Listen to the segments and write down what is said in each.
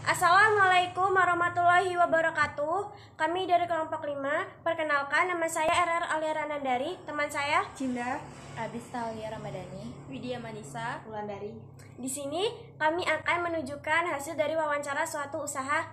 Assalamualaikum warahmatullahi wabarakatuh. Kami dari kelompok 5. Perkenalkan, nama saya RR Aliara Nandari. Teman saya Cinda, Abista Aulia Ramadhani, Widya Manisa, Wulandari. Di sini kami akan menunjukkan hasil dari wawancara suatu usaha.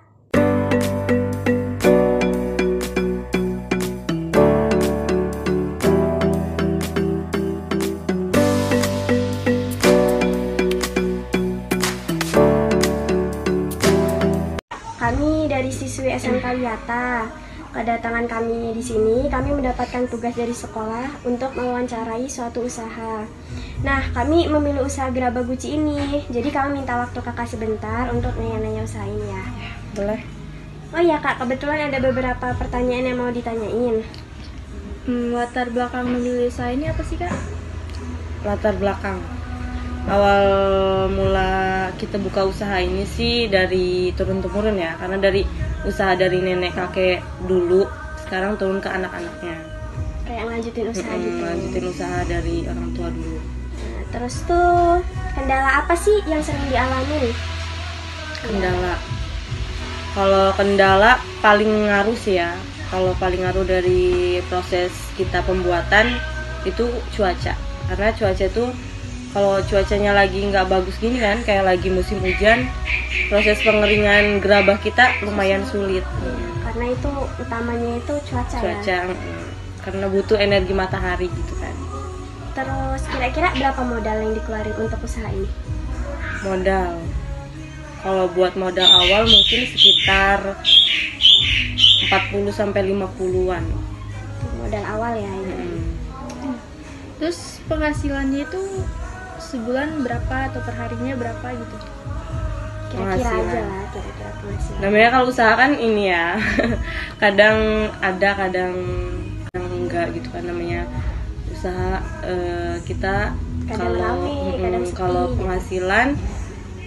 Kami dari siswi SMK Wiyata. Kedatangan kami di sini, kami mendapatkan tugas dari sekolah untuk mewawancarai suatu usaha. Nah, kami memilih usaha gerabah guci ini. Jadi kami minta waktu kakak sebentar untuk nanya-nanya usaha ini ya. Boleh. Oh iya kak, kebetulan ada beberapa pertanyaan yang mau ditanyain. Latar belakang memilih usaha ini apa sih kak? Latar belakang awal mula kita buka usaha ini sih dari turun-temurun ya, karena dari usaha dari nenek kakek dulu sekarang turun ke anak-anaknya. Kayak lanjutin usaha gitu. Lanjutin usaha dari orang tua dulu. Nah, terus tuh kendala apa sih yang sering dialami? Kalau kendala paling ngaruh sih ya. Kalau paling ngaruh dari proses kita pembuatan itu cuaca. Karena cuaca itu kalau cuacanya lagi nggak bagus gini kan, kayak lagi musim hujan, proses pengeringan gerabah kita lumayan sulit. Karena itu utamanya itu cuaca ya. Karena butuh energi matahari gitu kan. Terus kira-kira berapa modal yang dikeluarin untuk usaha ini? Modal, kalau buat modal awal mungkin sekitar 40-50-an. Modal awal ya ini. Terus penghasilannya itu sebulan berapa atau perharinya berapa gitu? Kira-kira aja lah, kira-kira penghasilan. Namanya kalau usaha kan ini ya, kadang ada, kadang enggak gitu kan, namanya usaha. Kita Kadang rame, kadang sepi. Kalau penghasilan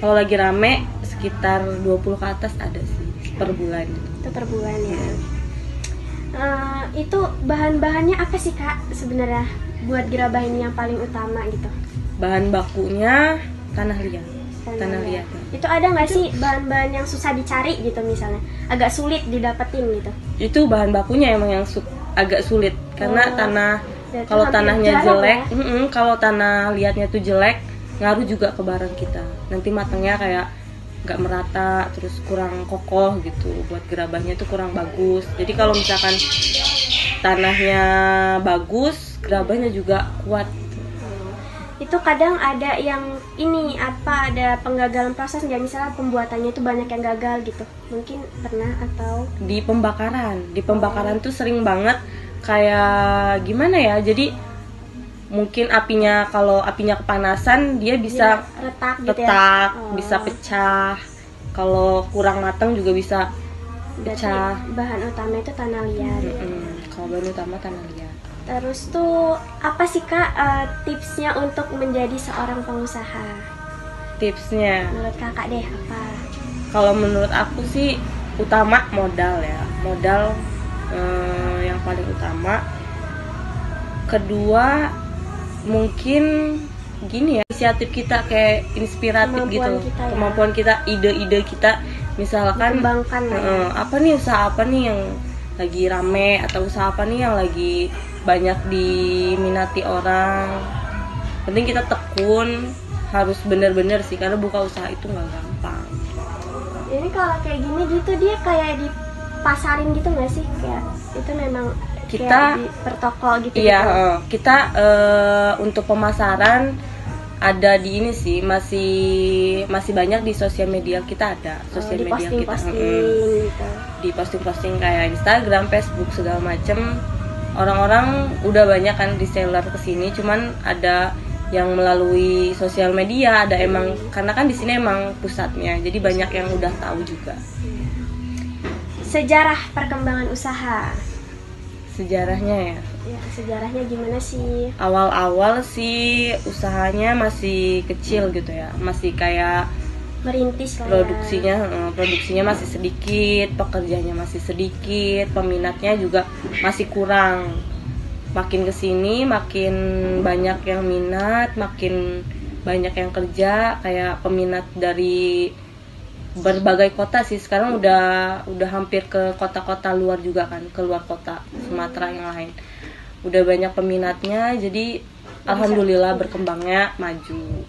kalau lagi rame sekitar 20 ke atas ada sih per bulan. Itu per bulan ya. Itu bahan-bahannya apa sih kak sebenarnya buat gerabah ini yang paling utama gitu? Bahan bakunya tanah liat. Tanah liat. Itu ada nggak sih bahan-bahan yang susah dicari gitu, misalnya agak sulit didapetin gitu? Itu bahan bakunya emang yang agak sulit karena tanah, kalau tanahnya jelek, ya? Kalau tanah liatnya tuh jelek, ngaruh juga ke barang kita. Nanti matangnya kayak nggak merata, terus kurang kokoh gitu. Buat gerabahnya tuh kurang bagus. Jadi kalau misalkan tanahnya bagus, gerabahnya juga kuat. Itu kadang ada yang ini ada penggagalan proses nggak, misalnya pembuatannya itu banyak yang gagal gitu, mungkin pernah atau di pembakaran tuh sering banget kayak gimana ya, jadi mungkin kalau apinya kepanasan dia bisa retak gitu ya? Oh. Bisa pecah, kalau kurang matang juga bisa pecah. Berarti bahan utama itu tanah liat. Kalau bahan utama tanah liat. Terus tuh apa sih kak tipsnya untuk menjadi seorang pengusaha? Tipsnya Menurut kakak deh apa? Kalau menurut aku sih utama modal ya, modal yang paling utama. Kedua mungkin gini ya, inisiatif kita kayak inspiratif kemampuan kita, ide-ide kita, misalkan apa nih usaha apa nih yang lagi rame, atau usaha apa nih yang lagi banyak diminati orang. Penting kita tekun, harus bener-bener sih, karena buka usaha itu nggak gampang. Ini kalau kayak gini gitu dia kayak dipasarin gitu nggak sih? Kayak itu memang kita kayak di per toko gitu? Iya, kita untuk pemasaran ada di ini sih, masih banyak di sosial media kita, ada sosial media kita gitu. Di posting-posting kayak Instagram, Facebook segala macem. Orang-orang udah banyak kan reseller kesini, cuman ada yang melalui sosial media, ada emang karena kan di sini emang pusatnya, jadi banyak yang udah tahu juga. Sejarah perkembangan usaha. Sejarahnya ya? Ya, sejarahnya gimana sih? Awal-awal sih usahanya masih kecil gitu ya, masih kayak merintis lah. Produksinya masih sedikit, pekerjanya masih sedikit, peminatnya juga masih kurang. Makin kesini makin banyak yang minat, makin banyak yang kerja, kayak peminat dari berbagai kota sih, sekarang udah hampir ke kota-kota luar juga kan, ke luar kota Sumatera yang lain. Udah banyak peminatnya, jadi alhamdulillah berkembangnya maju.